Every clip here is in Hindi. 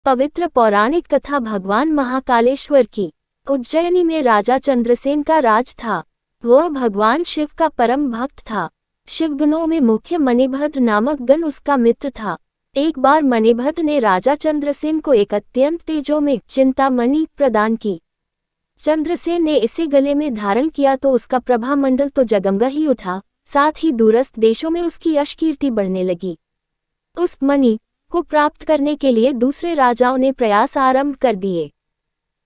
पवित्र पौराणिक कथा भगवान महाकालेश्वर की। उज्जैनी में राजा चंद्रसेन का राज था। वह भगवान शिव का परम भक्त था। शिवगणों में मुख्य मणिभद्र नामक गण उसका मित्र था। एक बार मणिभद्र ने राजा चंद्रसेन को एक अत्यंत तेजोमय चिंतामणि प्रदान की। चंद्रसेन ने इसे गले में धारण किया तो उसका प्रभामंडल तो जगमगा ही उठा, साथ ही दूरस्थ देशों में उसकी यश कीर्ति बढ़ने लगी। उस मणि को प्राप्त करने के लिए दूसरे राजाओं ने प्रयास आरंभ कर दिए।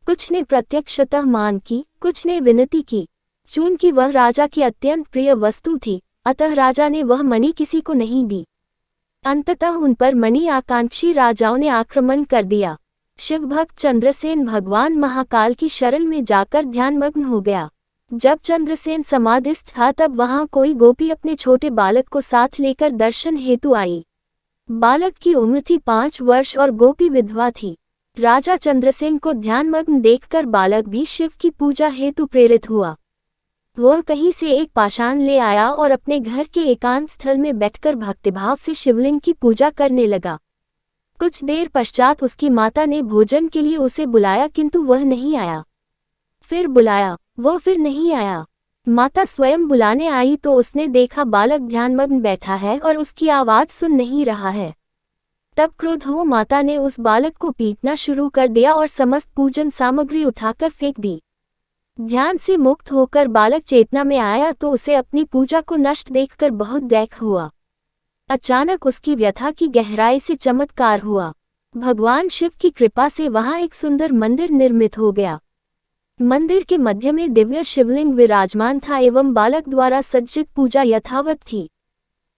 कुछ ने प्रत्यक्षतः मांग की, कुछ ने विनती की। चूंकि वह राजा की अत्यंत प्रिय वस्तु थी, अतः राजा ने वह मणि किसी को नहीं दी। अंततः उन पर मणि आकांक्षी राजाओं ने आक्रमण कर दिया। शिवभक्त चंद्रसेन भगवान महाकाल की शरण में जाकर ध्यानमग्न हो गया। जब चंद्रसेन समाधिस्थ था तब वहां कोई गोपी अपने छोटे बालक को साथ लेकर दर्शन हेतु आई। बालक की उम्र थी 5 वर्ष और गोपी विधवा थी। राजा चंद्रसेन को ध्यानमग्न देखकर बालक भी शिव की पूजा हेतु प्रेरित हुआ। वह कहीं से एक पाषाण ले आया और अपने घर के एकांत स्थल में बैठकर भक्तिभाव से शिवलिंग की पूजा करने लगा। कुछ देर पश्चात उसकी माता ने भोजन के लिए उसे बुलाया, किंतु वह नहीं आया। फिर बुलाया, वह फिर नहीं आया। माता स्वयं बुलाने आई तो उसने देखा बालक ध्यानमग्न बैठा है और उसकी आवाज सुन नहीं रहा है। तब क्रोध हो माता ने उस बालक को पीटना शुरू कर दिया और समस्त पूजन सामग्री उठाकर फेंक दी। ध्यान से मुक्त होकर बालक चेतना में आया तो उसे अपनी पूजा को नष्ट देखकर बहुत दैख हुआ। अचानक उसकी व्यथा की गहराई से चमत्कार हुआ। भगवान शिव की कृपा से वहां एक सुंदर मंदिर निर्मित हो गया। मंदिर के मध्य में दिव्य शिवलिंग विराजमान था एवं बालक द्वारा सज्जित पूजा यथावत थी।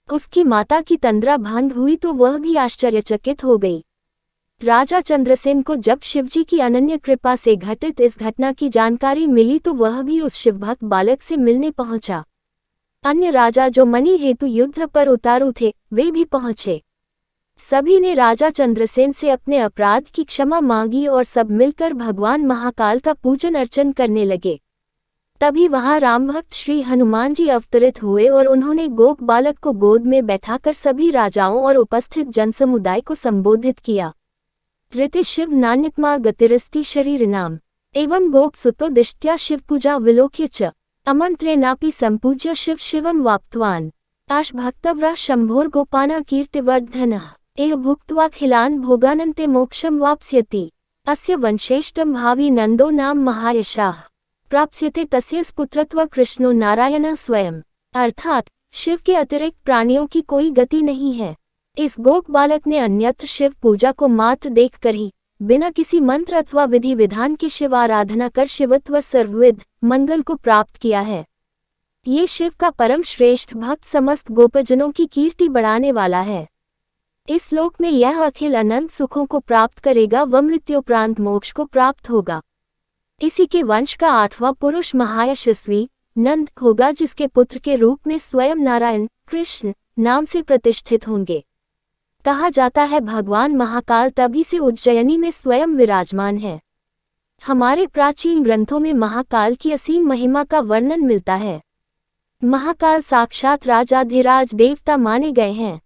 उसकी माता की तंद्रा भंग हुई तो वह भी आश्चर्यचकित हो गई। राजा चंद्रसेन को जब शिवजी की अनन्य कृपा से घटित इस घटना की जानकारी मिली तो वह भी उस शिवभक्त बालक से मिलने पहुंचा। अन्य राजा जो मणि हेतु युद्ध पर उतारू थे, वे भी पहुंचे। सभी ने राजा चंद्रसेन से अपने अपराध की क्षमा मांगी और सब मिलकर भगवान महाकाल का पूजन अर्चन करने लगे। तभी वहां रामभक्त श्री हनुमान जी अवतरित हुए और उन्होंने गोप बालक को गोद में बैठाकर सभी राजाओं और उपस्थित जनसमुदाय को संबोधित किया। ऋति शिव नान्यत्मा गतिरस्ति शरीरनाम एवं गोप सुतो दिष्ट्या शिव पूजा विलोक्य च अमंत्रेणापि संपूज्य शिव शिवम वाप्तवान आश भक्तव्रा शंभोर गोपाना कीर्तिवर्धनः एह भुक्त्वा खिलान भोगानन्ते मोक्षम वाप्स्यति अस्य वंशेष्टम भावी नंदो नाम महायशाः प्राप्स्यते तस्य पुत्रत्व कृष्णो नारायण स्वयं। अर्थात शिव के अतिरिक्त प्राणियों की कोई गति नहीं है। इस गोप बालक ने अन्यत्र शिव पूजा को मात्र देखकर ही बिना किसी मंत्र अथवा विधि विधान की शिव आराधना कर शिवत्व सर्वविध मंगल को प्राप्त किया है। ये शिव का परम श्रेष्ठ भक्त समस्त गोपजनों की कीर्ति बढ़ाने वाला है। इस लोक में यह अखिल अनंत सुखों को प्राप्त करेगा व मृत्युपरांत मोक्ष को प्राप्त होगा। इसी के वंश का 8वां पुरुष महायशस्वी नंद होगा, जिसके पुत्र के रूप में स्वयं नारायण कृष्ण नाम से प्रतिष्ठित होंगे। कहा जाता है भगवान महाकाल तभी से उज्जैनी में स्वयं विराजमान है। हमारे प्राचीन ग्रंथों में महाकाल की असीम महिमा का वर्णन मिलता है। महाकाल साक्षात राजाधिराज देवता माने गए हैं।